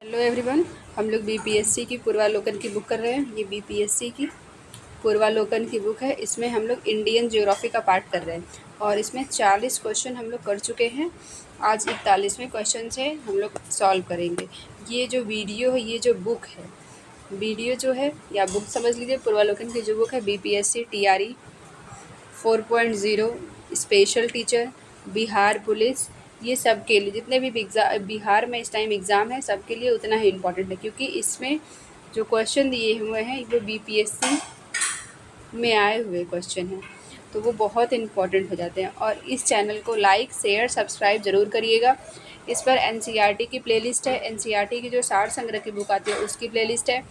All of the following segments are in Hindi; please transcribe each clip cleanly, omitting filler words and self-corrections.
Hello everyone. हम लोग बीपीएससी की पूर्वालोकन की बुक कर रहे हैं। ये बीपीएससी की पूर्वालोकन की बुक है। इसमें हम लोग इंडियन ज्योग्राफी का पार्ट कर रहे हैं और इसमें 40 क्वेश्चन हम लोग कर चुके हैं। आज 41वें क्वेश्चन से हम लोग सॉल्व करेंगे। ये जो वीडियो है, ये जो बुक है, वीडियो जो है या बुक समझ लीजिए, पूर्वालोकन की जो बुक है BPSC TRE 4.0 special teacher, Bihar police, ये सब के लिए जितने भी बिहार में इस टाइम एग्ज़ाम है सबके लिए उतना ही इम्पोर्टेंट है, क्योंकि इसमें जो क्वेश्चन दिए हुए हैं वो बीपीएससी में आए हुए क्वेश्चन हैं, तो वो बहुत इम्पोर्टेंट हो जाते हैं। और इस चैनल को लाइक शेयर सब्सक्राइब ज़रूर करिएगा। इस पर एनसीईआरटी की प्लेलिस्ट है, एनसीईआरटी की जो सार संग्रह की बुक आती है उसकी प्लेलिस्ट है।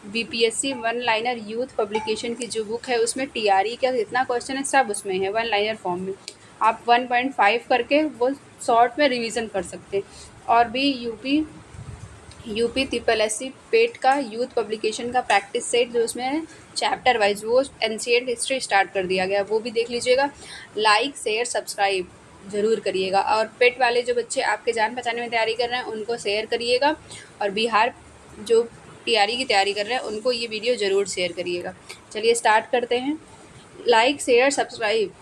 BPSC one liner youth publication की जो बुक है उसमें टीआरई का जितना क्वेश्चन है सब उसमें है, वन लाइनर फॉर्म में। आप 1.5 करके वो शॉर्ट में रिवीजन कर सकते हैं। और भी यूपी ट्रिपल एससी पेट का यूथ पब्लिकेशन का प्रैक्टिस सेट जो उसमें है चैप्टर वाइज, वो एंशिएंट हिस्ट्री स्टार्ट कर दिया गया, वो भी देख लीजिएगा। लाइक शेयर सब्सक्राइब ज़रूर करिएगा। और पेट वाले जो बच्चे आपके जान पहचान में तैयारी कर रहे हैं उनको शेयर करिएगा, और बिहार जो टीआरई की तैयारी कर रहे हैं उनको ये वीडियो ज़रूर शेयर करिएगा। चलिए स्टार्ट करते हैं। लाइक शेयर सब्सक्राइब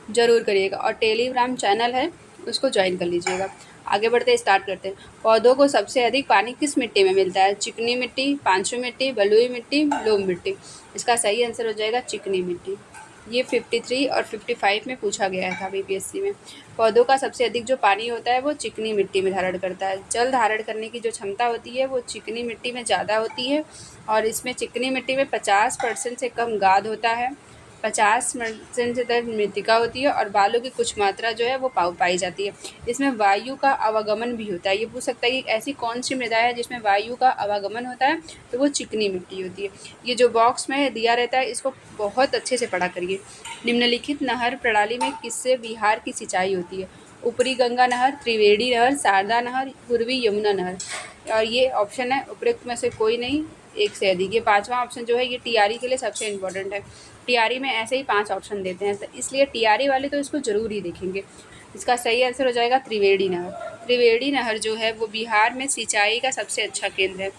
ज़रूर करिएगा और टेलीग्राम चैनल है उसको ज्वाइन कर लीजिएगा। आगे बढ़ते हैं, स्टार्ट करते हैं। पौधों को सबसे अधिक पानी किस मिट्टी में मिलता है? चिकनी मिट्टी, पांचू मिट्टी, बलुई मिट्टी, लोम मिट्टी। इसका सही आंसर हो जाएगा चिकनी मिट्टी। ये 53 और 55 में पूछा गया था बीपीएससी में। पौधों का सबसे अधिक जो पानी होता है वो चिकनी मिट्टी में धारण करता है। जल धारण करने की जो क्षमता होती है वो चिकनी मिट्टी में ज़्यादा होती है, और इसमें चिकनी मिट्टी में 50% से कम गाद होता है, 50% से अधिक मृतिका होती है, और बालू की कुछ मात्रा जो है वो पाई जाती है। इसमें वायु का आवागमन भी होता है। ये पूछ सकता है कि ऐसी कौन सी मृदा है जिसमें वायु का आवागमन होता है, तो वो चिकनी मिट्टी होती है। ये जो बॉक्स में दिया रहता है इसको बहुत अच्छे से पढ़ा करिए। निम्नलिखित नहर प्रणाली में किससे बिहार की सिंचाई होती है? ऊपरी गंगा नहर, त्रिवेणी नहर, शारदा नहर, पूर्वी यमुना नहर। और ये ऑप्शन है उपयुक्त में से कोई नहीं, एक से अधिक। ये पांचवा ऑप्शन जो है ये टीआरई के लिए सबसे इम्पोर्टेंट है। टीआरई में ऐसे ही 5 ऑप्शन देते हैं, तो इसलिए टीआरई वाले तो इसको ज़रूर ही देखेंगे। इसका सही आंसर हो जाएगा त्रिवेणी नहर। त्रिवेणी नहर जो है वो बिहार में सिंचाई का सबसे अच्छा केंद्र है।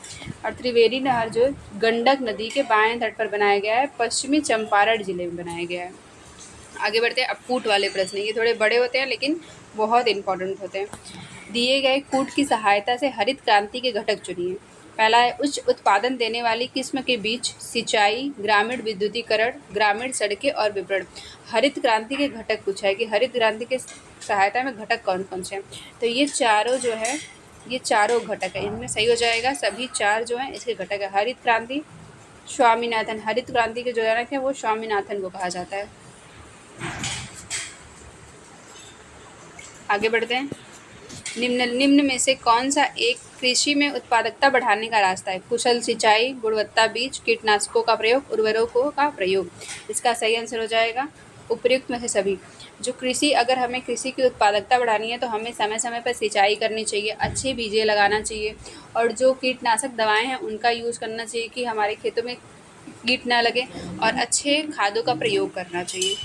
और त्रिवेणी नहर जो गंडक नदी के बाएं तट पर बनाया गया है, पश्चिमी चंपारण जिले में बनाया गया है। आगे बढ़ते हैं। अब कूट वाले प्रश्न, ये थोड़े बड़े होते हैं लेकिन बहुत इंपॉर्टेंट होते हैं। दिए गए कूट की सहायता से हरित क्रांति के घटक चुनिए। पहला है उच्च उत्पादन देने वाली किस्म के बीज, सिंचाई, ग्रामीण विद्युतीकरण, ग्रामीण सड़कें और विपणन। हरित क्रांति के घटक पूछा है कि हरित क्रांति के सहायता में घटक कौन कौन से हैं, तो ये चारों जो है ये चारों घटक है। इनमें सही हो जाएगा, सभी 4 जो हैं इसके घटक है। हरित क्रांति, स्वामीनाथन, हरित क्रांति के जो जनक है वो स्वामीनाथन को कहा जाता है। आगे बढ़ते हैं। निम्न में से कौन सा एक कृषि में उत्पादकता बढ़ाने का रास्ता है? कुशल सिंचाई, गुणवत्ता बीज, कीटनाशकों का प्रयोग, उर्वरकों का प्रयोग। इसका सही आंसर हो जाएगा उपयुक्त में से सभी। जो कृषि, अगर हमें कृषि की उत्पादकता बढ़ानी है तो हमें समय समय पर सिंचाई करनी चाहिए, अच्छी बीजें लगाना चाहिए, और जो कीटनाशक दवाएं हैं उनका यूज़ करना चाहिए कि हमारे खेतों में कीट ना लगे, और अच्छे खादों का प्रयोग करना चाहिए।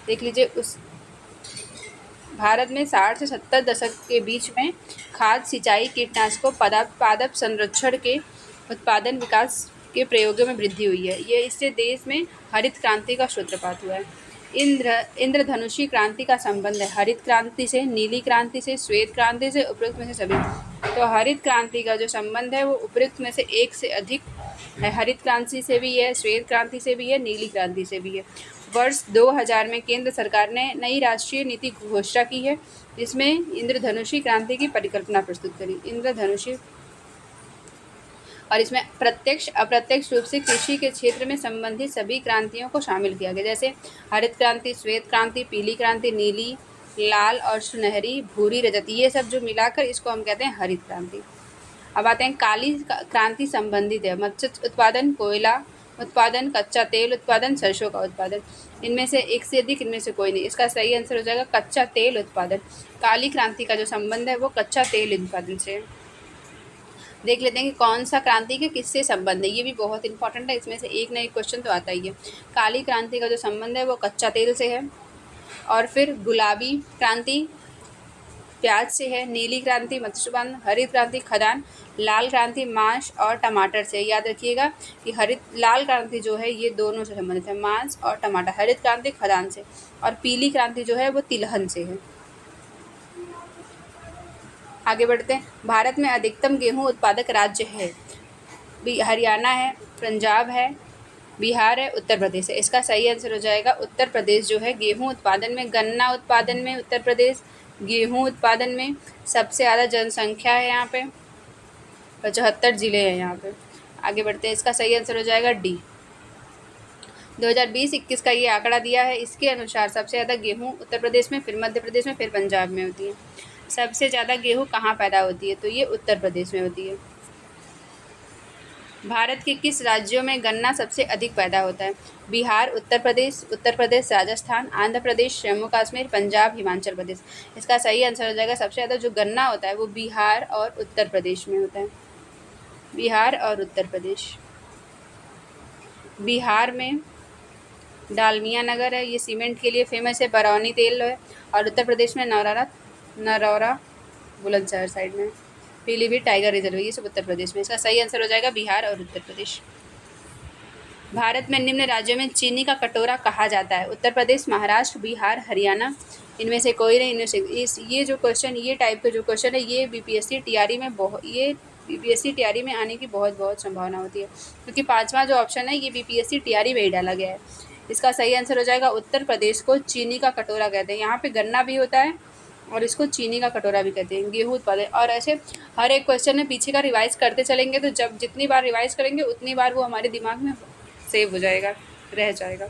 देख लीजिए, उस भारत में 60 से 70 दशक के बीच में खाद, सिंचाई, कीटनाशकों, पादप संरक्षण के उत्पादन विकास के प्रयोगों में वृद्धि हुई है। ये इससे देश में हरित क्रांति का सूत्रपात हुआ है। इंद्रधनुषी क्रांति का संबंध है हरित क्रांति से, नीली क्रांति से, श्वेत क्रांति से, उपयुक्त में से सभी। तो हरित क्रांति का जो संबंध है वो उपयुक्त में से एक से अधिक है। हरित क्रांति से भी है, श्वेत क्रांति से भी है, नीली क्रांति से भी है। वर्ष 2000 में केंद्र सरकार ने नई राष्ट्रीय नीति घोषणा की है, जिसमें इंद्रधनुषी क्रांति की परिकल्पना प्रस्तुत करी। इंद्रधनुषी, और इसमें प्रत्यक्ष अप्रत्यक्ष रूप से कृषि के क्षेत्र में संबंधित सभी क्रांतियों को शामिल किया गया, जैसे हरित क्रांति, श्वेत क्रांति, पीली क्रांति, नीली, लाल और सुनहरी, भूरी, रजती, ये सब जो मिलाकर इसको हम कहते हैं हरित क्रांति। अब आते हैं काली क्रांति संबंधित है मत्स्य उत्पादन, कोयला उत्पादन, कच्चा तेल उत्पादन, सरसों का उत्पादन। इनमें से एक से अधिक, इनमें से कोई नहीं। इसका सही आंसर हो जाएगा कच्चा तेल उत्पादन। काली क्रांति का जो संबंध है वो कच्चा तेल उत्पादन से। देख लेते हैं कि कौन सा क्रांति के किससे संबंध है, ये भी बहुत इंपॉर्टेंट है। इसमें से एक ना एक क्वेश्चन तो आता ही है। काली क्रांति का जो संबंध है वो कच्चा तेल से है। और फिर गुलाबी क्रांति प्याज से है, नीली क्रांति मत्स्य उत्पादन, हरित क्रांति खाद्यान्न, लाल क्रांति मांस और टमाटर से। याद रखिएगा कि लाल क्रांति जो है ये दोनों से संबंधित है, मांस और टमाटर। हरित क्रांति खाद्यान्न से, और पीली क्रांति जो है वो तिलहन से है। आगे बढ़ते हैं। भारत में अधिकतम गेहूं उत्पादक राज्य है, हरियाणा है, पंजाब है, बिहार है, उत्तर प्रदेश है। इसका सही आंसर हो जाएगा उत्तर प्रदेश जो है। गेहूं उत्पादन में, गन्ना उत्पादन में उत्तर प्रदेश गेहूं उत्पादन में सबसे ज़्यादा जनसंख्या है। यहाँ पे 75 ज़िले हैं यहाँ पे। आगे बढ़ते हैं। इसका सही आंसर हो जाएगा डी। 2020-21 का ये आंकड़ा दिया है। इसके अनुसार सबसे ज़्यादा गेहूं उत्तर प्रदेश में, फिर मध्य प्रदेश में, फिर पंजाब में होती है। सबसे ज़्यादा गेहूं कहाँ पैदा होती है? तो ये उत्तर प्रदेश में होती है। भारत के किस राज्यों में गन्ना सबसे अधिक पैदा होता है? बिहार, उत्तर प्रदेश राजस्थान, आंध्र प्रदेश, जम्मू कश्मीर, पंजाब, हिमाचल प्रदेश। इसका सही आंसर हो जाएगा सबसे ज़्यादा जो गन्ना होता है वो बिहार और उत्तर प्रदेश में होता है। बिहार और उत्तर प्रदेश। बिहार में डालमिया नगर है, ये सीमेंट के लिए फेमस है, बरौनी तेल है। और उत्तर प्रदेश में नरौरा बुलंदशहर साइड में, पीलीभीत टाइगर रिजर्व, ये सब उत्तर प्रदेश में। इसका सही आंसर हो जाएगा बिहार और उत्तर प्रदेश। भारत में निम्न राज्यों में चीनी का कटोरा कहा जाता है? उत्तर प्रदेश, महाराष्ट्र, बिहार, हरियाणा। इनमें से कोई नहीं। इनमें से ये जो क्वेश्चन, ये टाइप का जो क्वेश्चन है ये बीपीएससी टीआरई में आने की बहुत संभावना होती है, क्योंकि 5वां जो ऑप्शन है ये बीपीएससी टीआरई में ही डाला गया है। इसका सही आंसर हो जाएगा उत्तर प्रदेश को चीनी का कटोरा कहते हैं। यहाँ पे गन्ना भी होता है और इसको चीनी का कटोरा भी कहते हैं। गेहूं उत्पादन, और ऐसे हर एक क्वेश्चन में पीछे का रिवाइज करते चलेंगे तो जब जितनी बार रिवाइज करेंगे उतनी बार वो हमारे दिमाग में सेव हो जाएगा, रह जाएगा।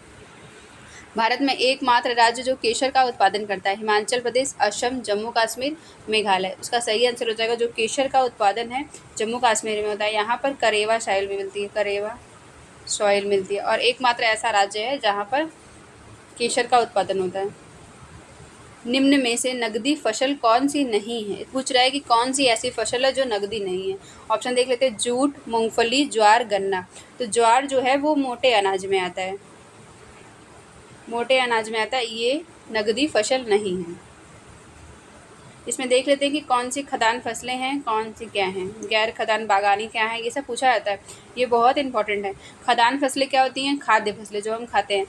भारत में एकमात्र राज्य जो केसर का उत्पादन करता है? हिमाचल प्रदेश, असम, जम्मू कश्मीर, मेघालय। उसका सही आंसर हो जाएगा जो केसर का उत्पादन है जम्मू कश्मीर में होता है। यहाँ पर करेवा सॉइल भी मिलती है, करेवा सॉइल मिलती है, और एकमात्र ऐसा राज्य है जहाँ पर केसर का उत्पादन होता है। निम्न में से नकदी फसल कौन सी नहीं है? पूछ रहा है कि कौन सी ऐसी फसल है जो नकदी नहीं है। ऑप्शन देख लेते हैं। जूट, मूंगफली, ज्वार, गन्ना। तो ज्वार जो है वो मोटे अनाज में आता है, मोटे अनाज में आता है, ये नकदी फसल नहीं है। इसमें देख लेते हैं कि कौन सी खदान फसलें हैं, कौन सी क्या हैं, गैर खदान बागानी क्या है, ये सब पूछा जाता है। ये बहुत इंपॉर्टेंट है। खदान फसलें क्या होती हैं? खाद्य फसलें जो हम खाते हैं,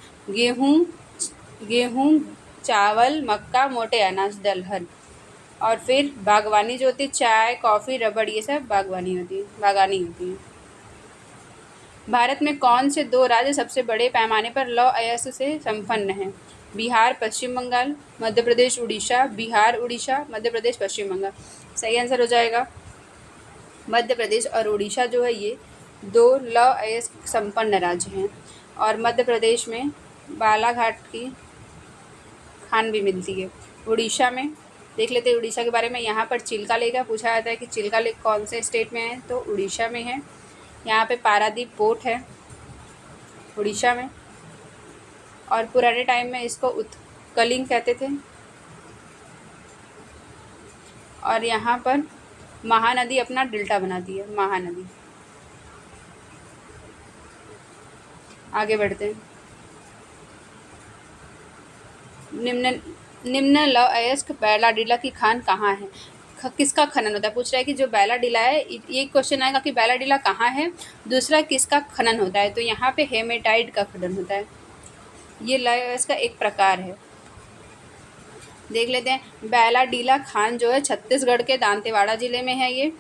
गेहूँ, चावल, मक्का, मोटे अनाज, दलहन। और फिर बागवानी जो होती है, चाय, कॉफ़ी, रबड़, ये सब बागवानी होती है। भारत में कौन से 2 राज्य सबसे बड़े पैमाने पर लौह अयस्क से संपन्न हैं? बिहार, पश्चिम बंगाल, मध्य प्रदेश, उड़ीसा। बिहार, उड़ीसा, मध्य प्रदेश, पश्चिम बंगाल। सही आंसर हो जाएगा मध्य प्रदेश और उड़ीसा जो है ये 2 लौह अयस्क संपन्न राज्य हैं। और मध्य प्रदेश में बालाघाट की खान भी मिलती है। उड़ीसा में देख लेते हैं उड़ीसा के बारे में। यहाँ पर चिल्का लेक पूछा जाता है कि चिल्का लेक कौन से स्टेट में है? तो उड़ीसा में है। यहाँ पे पारादीप पोर्ट है उड़ीसा में, और पुराने टाइम में इसको उत्कलिंग कहते थे। और यहाँ पर महानदी अपना डेल्टा बनाती है, महानदी। आगे बढ़ते हैं। निम्न लौह अयस्क बैलाडीला की खान कहाँ है? किसका खनन होता है? पूछ रहा है कि जो बैलाडीला है, ये क्वेश्चन आएगा कि बैलाडीला कहाँ है, दूसरा किसका खनन होता है? तो यहाँ पे हेमेटाइट का खनन होता है। ये लौह अयस्क का एक प्रकार है। देख लेते हैं। बैलाडीला खान जो है छत्तीसगढ़ के दांतेवाड़ा जिले में है। ये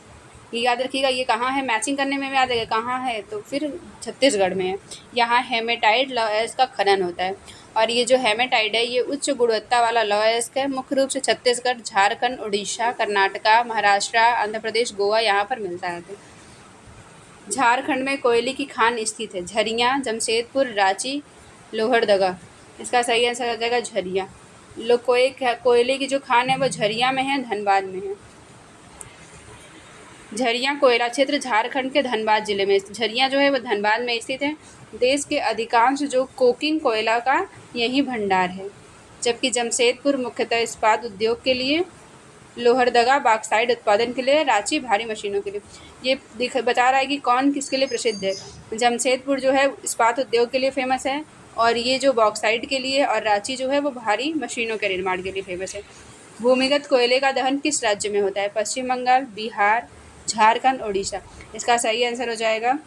याद रखिएगा, ये कहाँ है? मैचिंग करने में याद है कहाँ है, तो फिर छत्तीसगढ़ में है। यहाँ हेमेटाइट लौह अयस्क का खनन होता है। और ये जो हेमेटाइट है ये उच्च गुणवत्ता वाला लौह अयस्क है। मुख्य रूप से छत्तीसगढ़, झारखंड, उड़ीसा, कर्नाटका, महाराष्ट्र, आंध्र प्रदेश, गोवा यहाँ पर मिलता है। झारखंड में कोयले की खान स्थित है? झरिया, जमशेदपुर, रांची, लोहरदगा। इसका सही आंसर हो जाएगा झरिया। कोयले की जो खान है वो झरिया में है, धनबाद में है। झरिया कोयला क्षेत्र झारखंड के धनबाद जिले में। झरिया जो है वो धनबाद में स्थित है। देश के अधिकांश जो कोकिंग कोयला का यही भंडार है, जबकि जमशेदपुर मुख्यतः इस्पात उद्योग के लिए, लोहरदगा बॉक्साइट उत्पादन के लिए, रांची भारी मशीनों के लिए। ये बता रहा है कि कौन किसके लिए प्रसिद्ध है। जमशेदपुर जो है इस्पात उद्योग के लिए फेमस है, और ये जो बॉक्साइट के लिए, और रांची जो है वो भारी मशीनों के निर्माण के लिए फेमस है। भूमिगत कोयले का दहन किस राज्य में होता है? पश्चिम बंगाल, बिहार, झारखंड, उड़ीसा। इसका सही आंसर हो जाएगा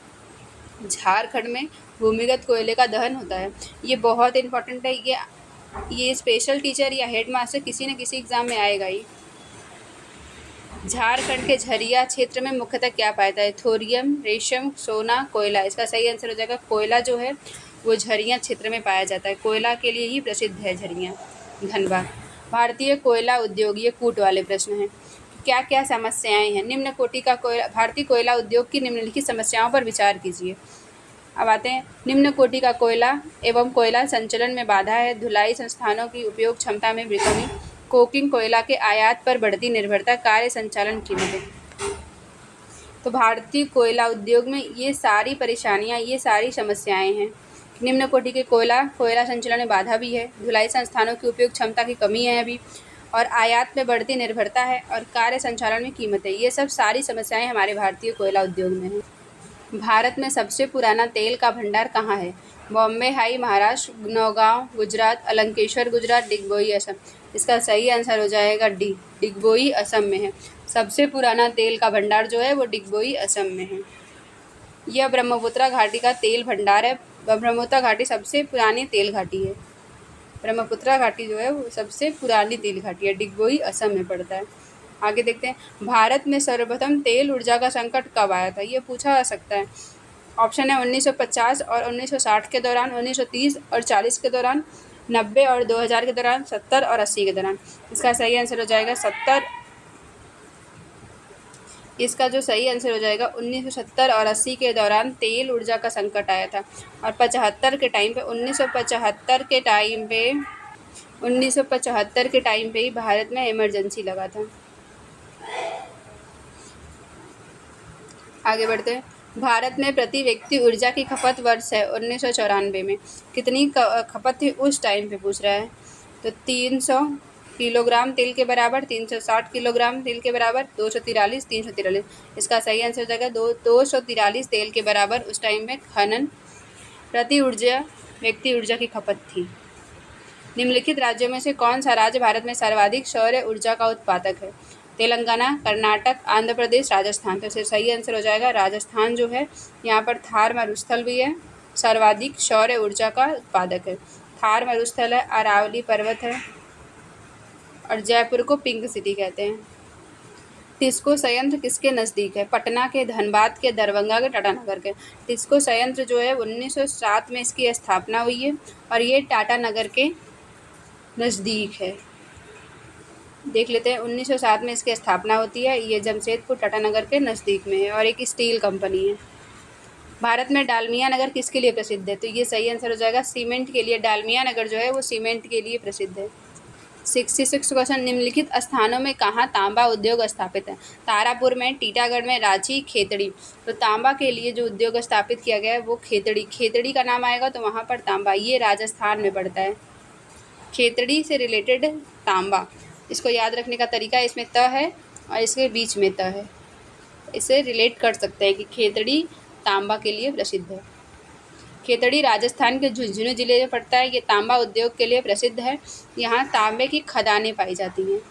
झारखंड में भूमिगत कोयले का दहन होता है। ये बहुत इंपॉर्टेंट है, ये स्पेशल टीचर या हेड मास्टर किसी न किसी एग्जाम में आएगा ही। झारखंड के झरिया क्षेत्र में मुख्यतः क्या पाया जाता है? थोरियम, रेशम, सोना, कोयला। इसका सही आंसर हो जाएगा कोयला जो है वो झरिया क्षेत्र में पाया जाता है। कोयला के लिए ही प्रसिद्ध है झरिया। धन्यवाद। भारतीय कोयला उद्योग, ये कूट वाले प्रश्न हैं। क्या क्या समस्याएं हैं? निम्न कोटि का कोयला, भारतीय कोयला उद्योग की निम्नलिखित समस्याओं पर विचार कीजिए। अब आते हैं, निम्न कोटि का कोयला एवं कोयला संचलन में बाधा है। धुलाई संस्थानों की उपयोग क्षमता में कमी, कोकिंग कोयला के आयात पर बढ़ती निर्भरता, कार्य संचालन कीमतें। तो भारतीय कोयला उद्योग में ये सारी परेशानियां, ये सारी समस्याएं हैं। निम्न कोटि के कोयला संचलन में बाधा भी है, धुलाई संस्थानों की उपयोग क्षमता की कमी है अभी, और आयात में बढ़ती निर्भरता है, और कार्य संचालन में कीमतें। ये सब सारी समस्याएं हमारे भारतीय कोयला उद्योग में हैं। भारत में सबसे पुराना तेल का भंडार कहाँ है? बॉम्बे हाई, महाराष्ट्र, नौगांव, गुजरात, अलंकेश्वर, गुजरात, डिगबोई, असम। इसका सही आंसर हो जाएगा डी, डिगबोई असम में है। सबसे पुराना तेल का भंडार जो है वो डिगबोई असम में है। यह ब्रह्मपुत्रा घाटी का तेल भंडार है। ब्रह्मपुत्रा घाटी सबसे पुरानी तेल घाटी है। ब्रह्मपुत्रा घाटी जो है वो सबसे पुरानी तेल घाटी है, डिगबोई असम में पड़ता है। आगे देखते हैं, भारत में सर्वप्रथम तेल ऊर्जा का संकट कब आया था? ये पूछा जा सकता है। ऑप्शन है 1950 और 1960 के दौरान, 1930 और 40 के दौरान, 90 और 2000 के दौरान, 70 और 80 के दौरान। इसका सही आंसर हो जाएगा 70। इसका जो सही आंसर हो जाएगा 1970 और 80 के दौरान तेल ऊर्जा का संकट आया था। और 1975 के टाइम पे 1975 के टाइम पे ही भारत में इमरजेंसी लगा था। आगे बढ़ते हैं, भारत में प्रति व्यक्ति ऊर्जा की खपत वर्ष है 1994 में कितनी खपत थी उस टाइम पे पूछ रहा है। तो 300 किलोग्राम तेल के बराबर, 360 किलोग्राम तेल के बराबर, 243, 343। इसका सही आंसर हो जाएगा 243 तेल के बराबर उस टाइम में खनन प्रति व्यक्ति ऊर्जा की खपत थी। निम्नलिखित राज्यों में से कौन सा राज्य भारत में सर्वाधिक सौर ऊर्जा का उत्पादक है? तेलंगाना, कर्नाटक, आंध्र प्रदेश, राजस्थान। तो सही आंसर हो जाएगा राजस्थान जो है, यहाँ पर थार मरुस्थल भी है, सर्वाधिक सौर ऊर्जा का उत्पादक है। थार मरुस्थल है, अरावली पर्वत है, और जयपुर को पिंक सिटी कहते हैं। टिस्को संयंत्र किसके नज़दीक है? पटना के, धनबाद के, दरभंगा के, टाटानगर के। टिस्को संयंत्र जो है 1907 में इसकी स्थापना हुई है, और ये टाटानगर के नज़दीक है। देख लेते हैं, 1907 में इसकी स्थापना होती है। ये जमशेदपुर टाटानगर के नज़दीक में है, और एक स्टील कंपनी है। भारत में डालमिया नगर किसके लिए प्रसिद्ध है? तो ये सही आंसर हो जाएगा सीमेंट के लिए। डालमिया नगर जो है वो सीमेंट के लिए प्रसिद्ध है। 66 क्वेश्चन, निम्नलिखित स्थानों में कहाँ तांबा उद्योग स्थापित है? तारापुर में, टीटागढ़ में, रांची, खेतड़ी। तो तांबा के लिए जो उद्योग स्थापित किया गया है वो खेतड़ी का नाम आएगा, तो वहाँ पर तांबा, ये राजस्थान में पड़ता है। खेतड़ी से रिलेटेड तांबा, इसको याद रखने का तरीका, इसमें त है और इसके बीच में त है, इसे रिलेट कर सकते हैं कि खेतड़ी तांबा के लिए प्रसिद्ध है। खेतड़ी राजस्थान के झुंझुनू जिले में पड़ता है। ये तांबा उद्योग के लिए प्रसिद्ध है। यहाँ तांबे की खदानें पाई जाती हैं।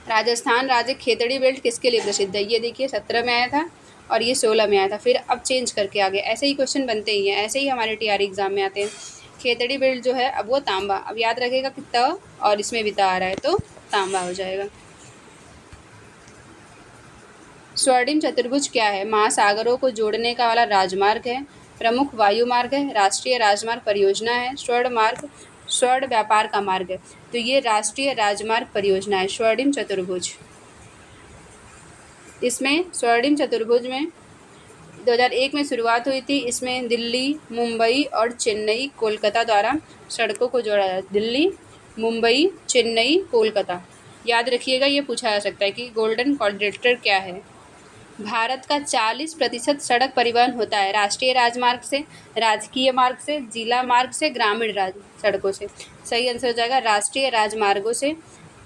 राजस्थान राज्य खेतड़ी बेल्ट किसके लिए प्रसिद्ध है? ये देखिए 17 में आया था और ये 16 में आया था, फिर अब चेंज करके आ गया। ऐसे ही क्वेश्चन बनते ही हैं, ऐसे ही हमारे टीआरई एग्जाम में आते हैं। खेतड़ी बेल्ट जो है अब वो तांबा, अब याद रखेगा कि त और इसमें भी त आ रहा है तो तांबा हो जाएगा। स्वर्णिम चतुर्भुज क्या है? महासागरों को जोड़ने का वाला राजमार्ग है, प्रमुख वायु मार्ग है, राष्ट्रीय राजमार्ग परियोजना है, स्वर्ण व्यापार का मार्ग है। तो ये राष्ट्रीय राजमार्ग परियोजना है स्वर्णिम चतुर्भुज। इसमें स्वर्णिम चतुर्भुज में 2001 में शुरुआत हुई थी। इसमें दिल्ली, मुंबई और चेन्नई, कोलकाता द्वारा सड़कों को जोड़ा जाए। दिल्ली, मुंबई, चेन्नई, कोलकाता। याद रखिएगा, ये पूछा जा सकता है कि गोल्डन क्वाड्रिलेटरल क्या है। भारत का 40% सड़क परिवहन होता है राष्ट्रीय राजमार्ग से, राजकीय मार्ग से, जिला मार्ग से, ग्रामीण सड़कों से। सही आंसर हो जाएगा राष्ट्रीय राजमार्गों से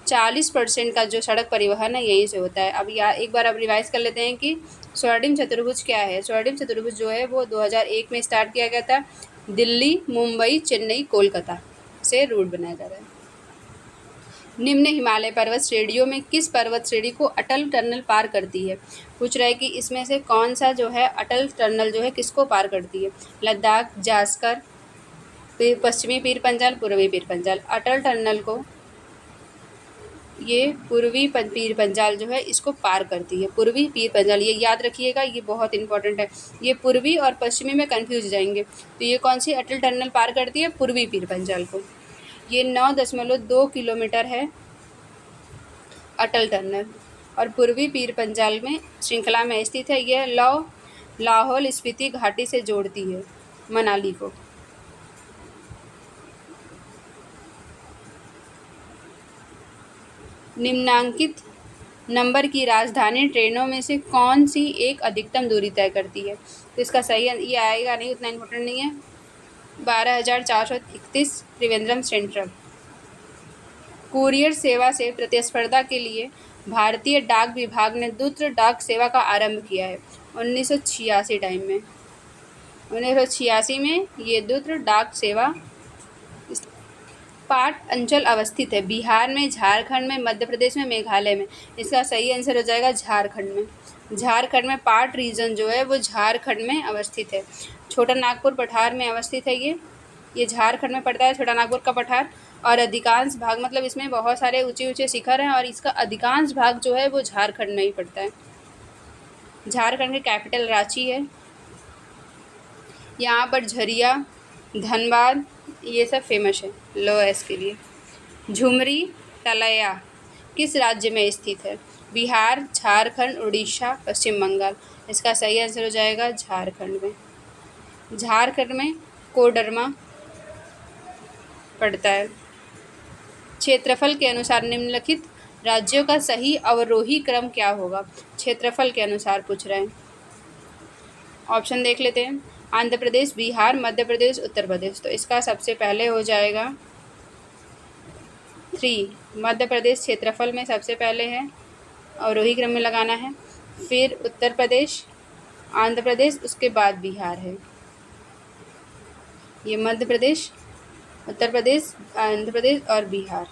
40% का जो सड़क परिवहन है यहीं से होता है। अब एक बार अब रिवाइज कर लेते हैं कि स्वर्णिम चतुर्भुज क्या है। स्वर्णिम चतुर्भुज जो है वो 2001 में स्टार्ट किया गया था। दिल्ली, मुंबई, चेन्नई, कोलकाता से रूट बनाया जा रहा है। निम्न हिमालय पर्वत श्रेणियों में किस पर्वत श्रेणी को अटल टनल पार करती है? पूछ रहा है कि इसमें से कौन सा जो है अटल टनल जो है किसको पार करती है? लद्दाख, जास्कर, पश्चिमी पीर पंजाल, पूर्वी पीर पंजाल। अटल टनल को ये पूर्वी पीर पंजाल जो है इसको पार करती है। पूर्वी पीर पंजाल, ये याद रखिएगा, ये बहुत इंपॉर्टेंट है। ये पूर्वी और पश्चिमी में कंफ्यूज जाएंगे। तो ये कौन सी अटल टनल पार करती है? पूर्वी पीर पंजाल को। ये 9.2 किलोमीटर है अटल टनल और पूर्वी पीर पंजाल में श्रृंखला में स्थित है। यह लाहौल स्पीति घाटी से जोड़ती है मनाली को। निम्नांकित नंबर की राजधानी ट्रेनों में से कौन सी एक अधिकतम दूरी तय करती है? तो इसका सही ये आएगा नहीं, उतना इम्पोर्टेंट नहीं है। 12,431 त्रिवेंद्रम सेंट्रल। कुरियर सेवा से प्रतिस्पर्धा के लिए भारतीय डाक विभाग ने दूत डाक सेवा का आरंभ किया है 1986 टाइम में। 1986 में ये दूत डाक सेवा पाट अंचल अवस्थित है बिहार में, झारखंड में, मध्य प्रदेश में, मेघालय में। इसका सही आंसर हो जाएगा झारखंड में। झारखंड में पाट रीजन जो है वो झारखंड में अवस्थित है। छोटा नागपुर पठार में अवस्थित है। ये झारखंड में पड़ता है, छोटा नागपुर का पठार। और अधिकांश भाग मतलब इसमें बहुत सारे ऊंचे ऊंचे शिखर हैं और इसका अधिकांश भाग जो है वो झारखंड में ही पड़ता है। झारखंड की कैपिटल रांची है। यहाँ पर झरिया, धनबाद ये सब फेमस है लो एस के लिए। झुमरी तलैया किस राज्य में स्थित है? बिहार, झारखंड, उड़ीसा, पश्चिम बंगाल। इसका सही आंसर हो जाएगा झारखंड में। झारखंड में कोडरमा पड़ता है। क्षेत्रफल के अनुसार निम्नलिखित राज्यों का सही अवरोही क्रम क्या होगा? क्षेत्रफल के अनुसार पूछ रहे हैं। ऑप्शन देख लेते हैं। आंध्र प्रदेश, बिहार, मध्य प्रदेश, उत्तर प्रदेश। तो इसका सबसे पहले हो जाएगा 3। मध्य प्रदेश क्षेत्रफल में सबसे पहले है, अवरोही क्रम में लगाना है। फिर उत्तर प्रदेश, आंध्र प्रदेश, उसके बाद बिहार है। ये मध्य प्रदेश, उत्तर प्रदेश, आंध्र प्रदेश और बिहार।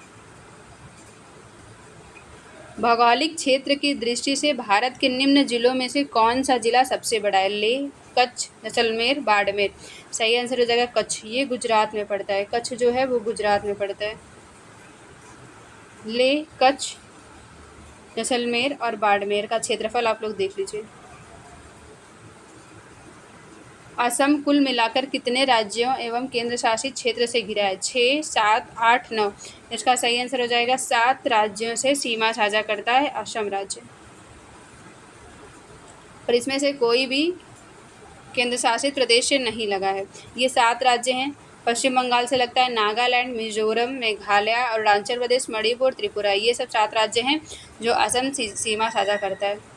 भौगोलिक क्षेत्र की दृष्टि से भारत के निम्न जिलों में से कौन सा जिला सबसे बड़ा है? लेह, कच्छ, जैसलमेर, बाड़मेर। सही आंसर हो जाएगा कच्छ। ये गुजरात में पड़ता है। कच्छ जो है वो गुजरात में पड़ता है। लेह, कच्छ, जैसलमेर और बाड़मेर का क्षेत्रफल आप लोग देख लीजिए। असम कुल मिलाकर कितने राज्यों एवं केंद्र शासित क्षेत्र से घिरा है? 6, 7, 8, 9। इसका सही आंसर हो जाएगा 7 राज्यों से सीमा साझा करता है असम राज्य। और इसमें से कोई भी केंद्र शासित प्रदेश से नहीं लगा है। ये 7 राज्य हैं। पश्चिम बंगाल से लगता है नागालैंड, मिजोरम, मेघालय, अरुणाचल प्रदेश, मणिपुर, त्रिपुरा। ये सब 7 राज्य हैं जो असम सीमा साझा करता है।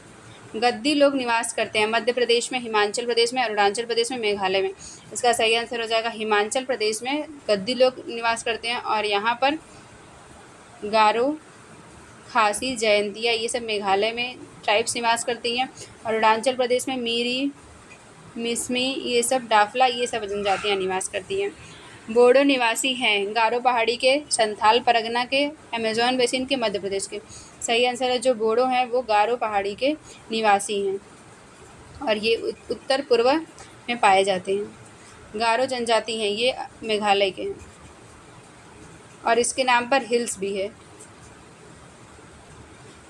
गद्दी लोग निवास करते हैं मध्य प्रदेश में, हिमाचल प्रदेश में, अरुणाचल प्रदेश में, मेघालय में। इसका सही आंसर हो जाएगा हिमाचल प्रदेश में गद्दी लोग निवास करते हैं। और यहाँ पर गारो, खासी, जयंतिया ये सब मेघालय में ट्राइब्स निवास करती हैं। अरुणाचल प्रदेश में मीरी, मिसमी ये सब, डाफला ये सब जनजातियाँ निवास करती हैं। बोडो निवासी हैं गारो पहाड़ी के, संथाल परगना के, अमेजोन बेसिन के, मध्य प्रदेश के। सही आंसर है जो बोडो हैं वो गारो पहाड़ी के निवासी हैं और ये उत्तर पूर्व में पाए जाते हैं। गारो जनजाति हैं, ये मेघालय के हैं और इसके नाम पर हिल्स भी है।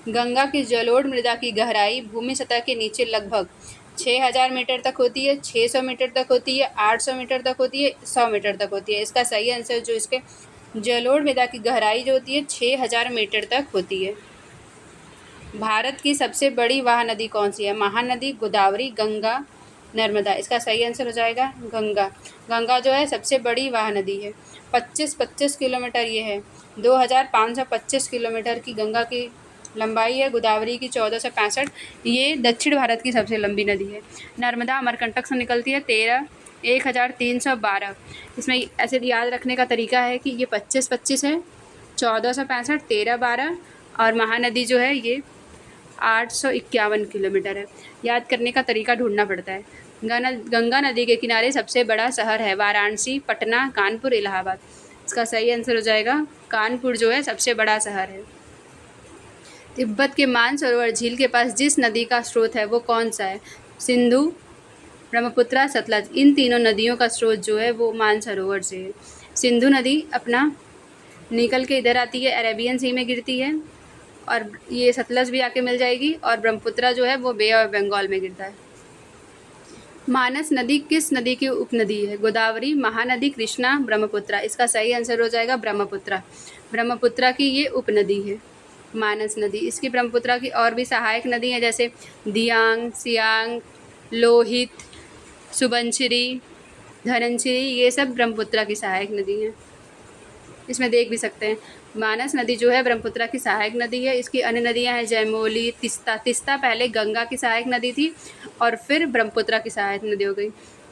गंगा की जलोढ़ मृदा की गहराई भूमि सतह के नीचे लगभग 6000 मीटर तक होती है, 600 मीटर तक होती है, 800 मीटर तक होती है, 100 मीटर तक होती है। इसका सही आंसर जो इसके जलोढ़ मृदा की गहराई जो होती है 6000 मीटर तक होती है। भारत की सबसे बड़ी वाह नदी कौन सी है? महानदी, गोदावरी, गंगा, नर्मदा। इसका सही आंसर हो जाएगा गंगा। गंगा जो है सबसे बड़ी वाह नदी है। 25 किलोमीटर ये है। 2525 किलोमीटर की गंगा की लंबाई है। गोदावरी की 1465। ये दक्षिण भारत की सबसे लंबी नदी है। नर्मदा अमरकंटक से निकलती है 1312। इसमें ऐसे याद रखने का तरीका है कि ये 25 है, 1465, 1312 और महानदी जो है ये 851 किलोमीटर है। याद करने का तरीका ढूंढना पड़ता है। गंगा नदी के किनारे सबसे बड़ा शहर है वाराणसी, पटना, कानपुर, इलाहाबाद। इसका सही आंसर हो जाएगा कानपुर जो है सबसे बड़ा शहर है। तिब्बत के मानसरोवर झील के पास जिस नदी का स्रोत है वो कौन सा है? सिंधु, ब्रह्मपुत्रा, सतलज। इन तीनों नदियों का स्रोत जो है वो मानसरोवर से है। सिंधु नदी अपना निकल के इधर आती है, अरेबियन सी में गिरती है, और ये सतलज भी आके मिल जाएगी, और ब्रह्मपुत्रा जो है वो बे ऑफ बंगाल में गिरता है। मानस नदी किस नदी की उपनदी है? गोदावरी, महानदी, कृष्णा, ब्रह्मपुत्रा। इसका सही आंसर हो जाएगा ब्रह्मपुत्रा। ब्रह्मपुत्रा की ये उपनदी है मानस नदी। इसकी ब्रह्मपुत्रा की और भी सहायक नदी हैं, जैसे दियांग, सियांग, लोहित, सुबनसिरी, धनसिरी, ये सब ब्रह्मपुत्रा की सहायक नदी हैं। इसमें देख भी सकते हैं, मानस नदी जो है ब्रह्मपुत्रा की सहायक नदी है। इसकी अन्य नदियां हैं जयमोली, तिस्ता। तिस्ता पहले गंगा की सहायक नदी थी और फिर ब्रह्मपुत्रा की सहायक नदी हो गई।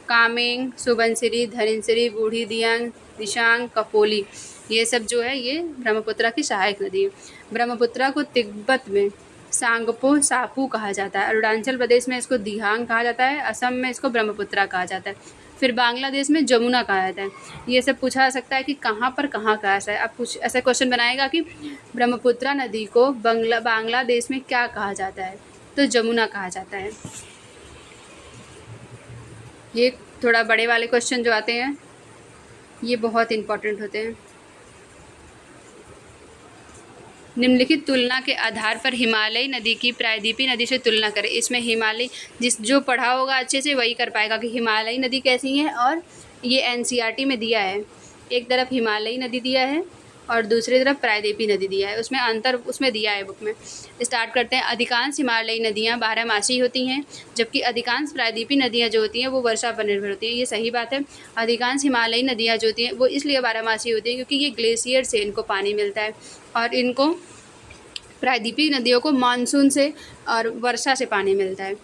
कामेंग, सुबनसिरी, धनसिरी, बूढ़ी दियांग, दिशांग, कपोली, ये सब जो है ये ब्रह्मपुत्रा की सहायक नदी है। ब्रह्मपुत्रा को तिब्बत में सांगपो सापू कहा जाता है, अरुणाचल प्रदेश में इसको दिहांग कहा जाता है, असम में इसको ब्रह्मपुत्रा कहा जाता है, फिर बांग्लादेश में जमुना कहा जाता है। ये सब पूछा जा सकता है कि कहाँ पर कहाँ का ऐसा है। अब कुछ ऐसा क्वेश्चन बनाएगा कि ब्रह्मपुत्रा नदी को बांग्लादेश में क्या कहा जाता है, तो जमुना कहा जाता है। ये थोड़ा बड़े वाले क्वेश्चन जो आते हैं ये बहुत इंपॉर्टेंट होते हैं। निम्नलिखित तुलना के आधार पर हिमालयी नदी की प्रायद्वीपीय नदी से तुलना करें। इसमें हिमालय जो पढ़ा होगा अच्छे से वही कर पाएगा कि हिमालयी नदी कैसी है, और ये एनसीईआरटी में दिया है। एक तरफ हिमालयी नदी दिया है और दूसरी तरफ प्रायद्वीपीय नदी दिया है, उसमें अंतर उसमें दिया है बुक में। स्टार्ट करते हैं। अधिकांश हिमालयी नदियाँ बारहमासी होती हैं, जबकि अधिकांश प्रायद्वीपीय नदियाँ जो होती हैं वो वर्षा पर निर्भर होती हैं। ये सही बात है। अधिकांश हिमालयी नदियाँ जो होती हैं वो इसलिए बारहमासी होती हैं क्योंकि ये ग्लेशियर से इनको पानी मिलता है, और इनको प्रायद्वीपीय नदियों को मानसून से और वर्षा से पानी मिलता है।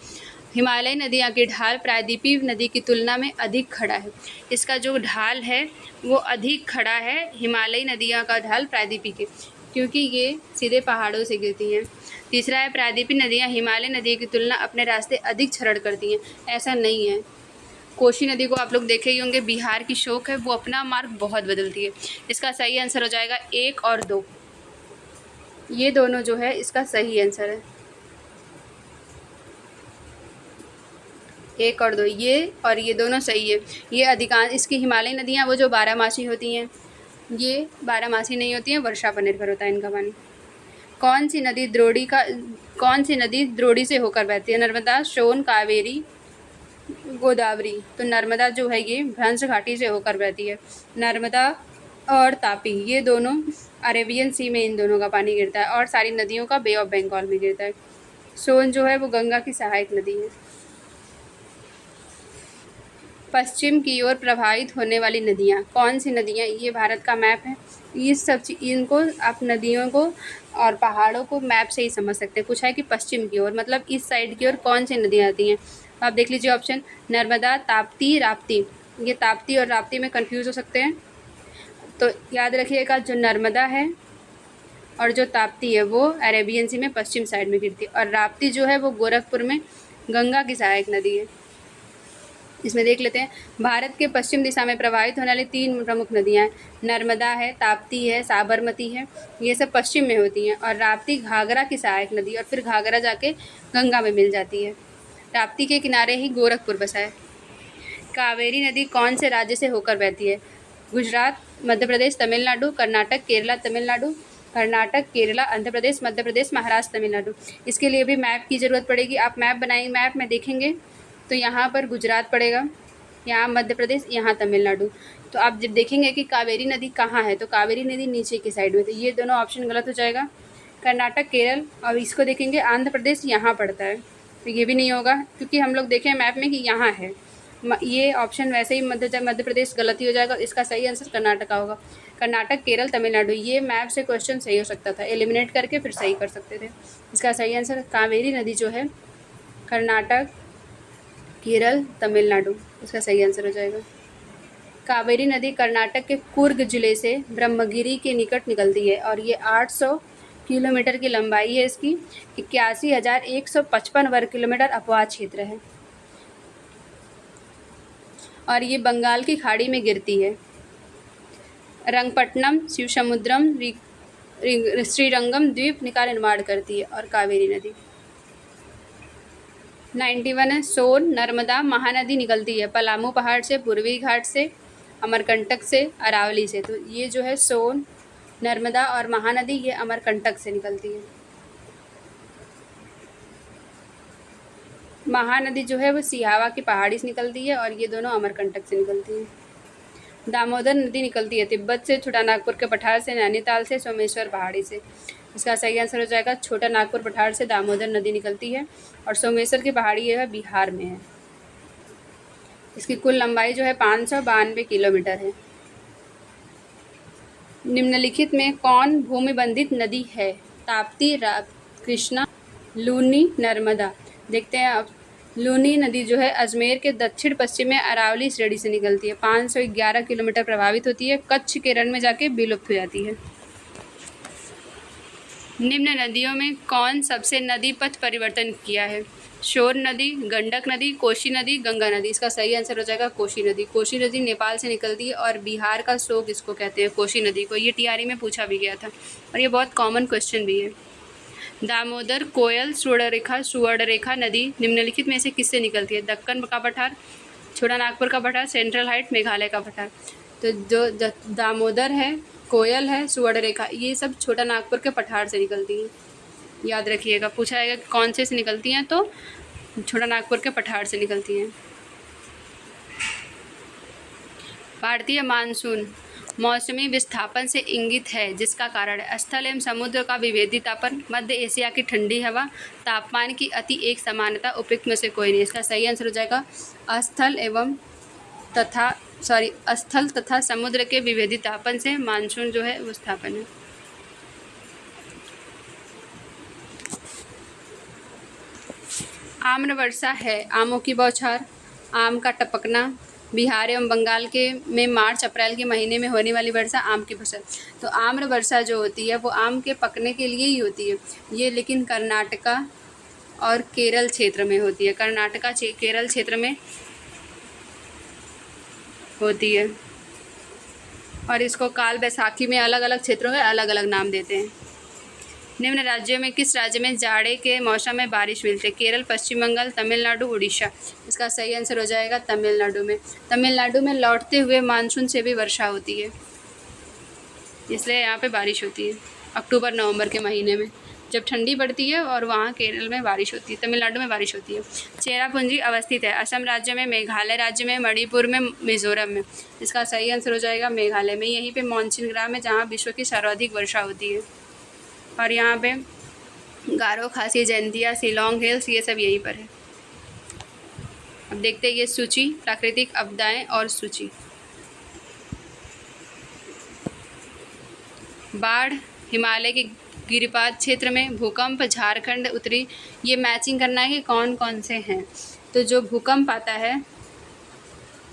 हिमालयी नदियाँ की ढाल प्रायद्वीपीय नदी की तुलना में अधिक खड़ा है। इसका जो ढाल है वो अधिक खड़ा है हिमालयी नदियाँ का ढाल प्रायद्वीपीय के, क्योंकि ये सीधे पहाड़ों से गिरती हैं। तीसरा है, प्रायद्वीपीय नदियाँ हिमालय नदी की तुलना अपने रास्ते अधिक छरड़ करती हैं। ऐसा नहीं है। कोसी नदी को आप लोग देखे ही होंगे, बिहार की शोक है, वो अपना मार्ग बहुत बदलती है। इसका सही आंसर हो जाएगा 1 और 2। ये दोनों जो है इसका सही आंसर है, 1 और 2, ये और ये दोनों सही है। ये अधिकांश इसकी हिमालयी नदियाँ वो जो बारहमासी होती हैं, ये बारहमासी नहीं होती हैं, वर्षा पर निर्भर होता है इनका पानी। कौन सी नदी द्रोणी से होकर बहती है? नर्मदा, सोन, कावेरी, गोदावरी। तो नर्मदा जो है ये भ्रंश घाटी से होकर बहती है। नर्मदा और तापी ये दोनों अरेबियन सी में इन दोनों का पानी गिरता है, और सारी नदियों का बे ऑफ बंगाल में गिरता है। सोन जो है वो गंगा की सहायक नदी है। पश्चिम की ओर प्रवाहित होने वाली नदियाँ कौन सी नदियाँ? ये भारत का मैप है। ये सब इनको आप नदियों को और पहाड़ों को मैप से ही समझ सकते हैं। पूछा है कि पश्चिम की ओर मतलब इस साइड की ओर कौन सी नदियाँ आती हैं, तो आप देख लीजिए ऑप्शन नर्मदा, ताप्ती, राप्ती। ये ताप्ती और राप्ती में कंफ्यूज हो सकते हैं, तो याद रखिएगा जो नर्मदा है और जो ताप्ती है वो अरेबियन सी में पश्चिम साइड में गिरती है, और राप्ती जो है वो गोरखपुर में गंगा की सहायक नदी है। इसमें देख लेते हैं, भारत के पश्चिम दिशा में प्रवाहित होने वाली 3 प्रमुख नदियाँ हैं। नर्मदा है, ताप्ती है, साबरमती है। ये सब पश्चिम में होती हैं, और राप्ती घाघरा की सहायक नदी, और फिर घाघरा जाके गंगा में मिल जाती है। राप्ती के किनारे ही गोरखपुर बसा है। कावेरी नदी कौन से राज्य से होकर बहती है? गुजरात, मध्य प्रदेश, तमिलनाडु, कर्नाटक, केरला, तमिलनाडु। कर्नाटक, केरला, आंध्र प्रदेश, मध्य प्रदेश, महाराष्ट्र, तमिलनाडु। इसके लिए भी मैप की ज़रूरत पड़ेगी। आप मैप बनाएंगे, मैप में देखेंगे तो यहाँ पर गुजरात पड़ेगा, यहाँ मध्य प्रदेश, यहाँ तमिलनाडु। तो आप जब देखेंगे कि कावेरी नदी कहाँ है, तो कावेरी नदी नीचे की साइड में, तो ये दोनों ऑप्शन गलत हो जाएगा। कर्नाटक, केरल, और इसको देखेंगे आंध्र प्रदेश यहाँ पड़ता है, तो ये भी नहीं होगा, क्योंकि हम लोग देखें मैप में कि यहाँ है। ये ऑप्शन वैसे ही मध्य प्रदेश गलत ही हो जाएगा। इसका सही आंसर कर्नाटक होगा। कर्नाटक, केरल, तमिलनाडु, ये मैप से क्वेश्चन सही हो सकता था, एलिमिनेट करके फिर सही कर सकते थे। इसका सही आंसर कावेरी नदी जो है कर्नाटक, केरल, तमिलनाडु, इसका सही आंसर हो जाएगा। कावेरी नदी कर्नाटक के कुर्ग जिले से ब्रह्मगिरी के निकट निकलती है, और ये 800 किलोमीटर की लंबाई है इसकी। 81,155 वर्ग किलोमीटर अपवाद क्षेत्र है, और ये बंगाल की खाड़ी में गिरती है। रंगपट्टनम, शिवसमुद्रम, श्रीरंगम द्वीप का निर्माण करती है, और कावेरी नदी। 91 है सोन, नर्मदा, महानदी निकलती है पलामू पहाड़ से, पूर्वी घाट से, अमरकंटक से, अरावली से। तो ये जो है सोन, नर्मदा और महानदी, ये अमरकंटक से निकलती है। महानदी जो है वो सिहावा की पहाड़ी से निकलती है, और ये दोनों अमरकंटक से निकलती है। दामोदर नदी निकलती है तिब्बत से, छोटा नागपुर के पठार से, नैनीताल से, सोमेश्वर पहाड़ी से। इसका सही आंसर हो जाएगा छोटा नागपुर पठार से दामोदर नदी निकलती है, और सोमेश्वर की पहाड़ी है बिहार में है। इसकी कुल लंबाई जो है 592 किलोमीटर है। निम्नलिखित में कौन भूमिबंधित नदी है? ताप्ती, कृष्णा, लूनी, नर्मदा। देखते हैं अब। लूनी नदी जो है अजमेर के दक्षिण पश्चिम में अरावली श्रेणी से निकलती है, 511 किलोमीटर प्रभावित होती है, कच्छ के रण में जाके विलुप्त हो जाती है। निम्न नदियों में कौन सबसे नदी पथ परिवर्तन किया है? शोर नदी, गंडक नदी, कोसी नदी, गंगा नदी। इसका सही आंसर हो जाएगा कोसी नदी। कोसी नदी नेपाल से निकलती है, और बिहार का शोक इसको कहते हैं, कोसी नदी को। ये टीआरई में पूछा भी गया था, और ये बहुत कॉमन क्वेश्चन भी है। दामोदर, कोयल, सुवर्णरेखा नदी निम्नलिखित में से किससे निकलती है? दक्कन का पठार, छोटा नागपुर का पठार, सेंट्रल हाइट, मेघालय का पठार। तो जो दामोदर है, कोयल है, सुवर्णरेखा, ये सब छोटा नागपुर के पठार से निकलती हैं। याद रखिएगा, पूछा जाएगा कि कौन से निकलती हैं, तो छोटा नागपुर के पठार से निकलती हैं। भारतीय मानसून मौसमी विस्थापन से इंगित है, जिसका कारण है स्थल एवं समुद्र का विभेदीतापन, मध्य एशिया की ठंडी हवा, तापमान की अति एक समानता, उपयुक्त में से कोई नहीं। इसका सही आंसर हो जाएगा स्थल तथा समुद्र के विभेदीतापन से मानसून जो है वो स्थापन है। आम्र वर्षा है आमों की बौछार, आम का टपकना, बिहार एवं बंगाल के में मार्च अप्रैल के महीने में होने वाली वर्षा, आम की फसल। तो आम्र वर्षा जो होती है वो आम के पकने के लिए ही होती है ये, लेकिन कर्नाटका और केरल क्षेत्र में होती है। कर्नाटका केरल क्षेत्र में होती है, और इसको काल बैसाखी में अलग अलग क्षेत्रों में अलग अलग नाम देते हैं। निम्न राज्यों में किस राज्य में जाड़े के मौसम में बारिश मिलती है? केरल, पश्चिम बंगाल, तमिलनाडु, उड़ीसा। इसका सही आंसर हो जाएगा तमिलनाडु में। तमिलनाडु में लौटते हुए मानसून से भी वर्षा होती है, इसलिए यहाँ पे बारिश होती है अक्टूबर नवंबर के महीने में, जब ठंडी पड़ती है, और वहाँ केरल में बारिश होती है, तमिलनाडु में बारिश होती है। चेरापूंजी अवस्थित है असम राज्य में, मेघालय राज्य में, मणिपुर में, मिजोरम में। इसका सही आंसर हो जाएगा मेघालय में। यहीं पे मानसून ग्राम है जहाँ विश्व की सर्वाधिक वर्षा होती है, और यहाँ पे गारो, खासी, जयंतिया, शिलोंग हिल्स, ये सब यहीं पर है। अब देखते हैं ये सूची, प्राकृतिक आपदाएं और सूची। बाढ़ हिमालय के गिरिपात क्षेत्र में, भूकंप झारखंड उत्तरी। ये मैचिंग करना है कि कौन कौन से हैं। तो जो भूकंप आता है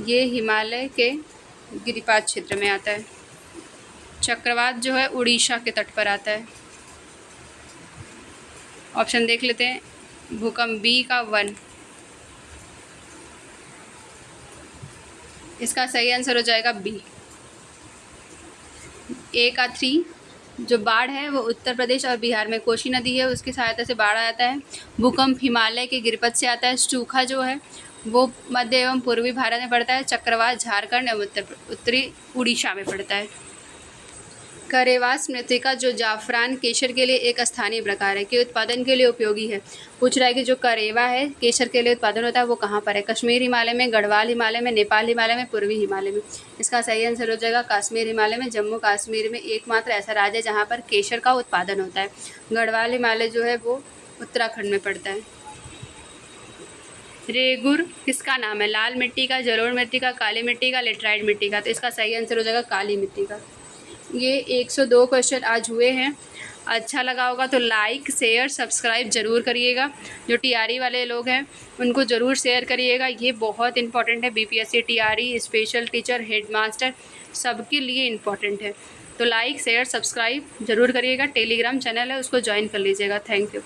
ये हिमालय के गिरिपात क्षेत्र में आता है। चक्रवात जो है उड़ीसा के तट पर आता है। ऑप्शन देख लेते हैं, भूकंप बी का 1। इसका सही आंसर हो जाएगा बी। ए का 3 जो बाढ़ है वो उत्तर प्रदेश और बिहार में कोसी नदी है, उसकी सहायता से बाढ़ आता है। भूकंप हिमालय के गिरिपथ से आता है। सूखा जो है वो मध्य एवं पूर्वी भारत में पड़ता है। चक्रवात झारखंड एवं उत्तरी उड़ीसा में पड़ता है। करेवास मृत्तिका जो जाफरान केसर के लिए एक स्थानीय प्रकार है, के उत्पादन के लिए उपयोगी है। पूछ रहा है कि जो करेवा है केसर के लिए उत्पादन होता है वो कहाँ पर है? कश्मीर हिमालय में, गढ़वाल हिमालय में, नेपाल हिमालय में, पूर्वी हिमालय में। इसका सही आंसर हो जाएगा कश्मीर हिमालय में। जम्मू कश्मीर में एकमात्र ऐसा राज्य है जहाँ पर केसर का उत्पादन होता है। गढ़वाल हिमालय जो है वो उत्तराखंड में पड़ता है। रेगुर किसका नाम है? लाल मिट्टी का, जलोढ़ मिट्टी का, काली मिट्टी का, लेटराइट मिट्टी का। तो इसका सही आंसर हो जाएगा काली मिट्टी का। ये 102 क्वेश्चन आज हुए हैं। अच्छा लगा होगा तो लाइक, शेयर, सब्सक्राइब ज़रूर करिएगा। जो टीआरई वाले लोग हैं उनको ज़रूर शेयर करिएगा। ये बहुत इंपॉर्टेंट है। BPSC, TRE, special teacher, headmaster सबके लिए इम्पॉर्टेंट है। तो लाइक, शेयर, सब्सक्राइब ज़रूर करिएगा। टेलीग्राम चैनल है उसको ज्वाइन कर लीजिएगा। Thank you.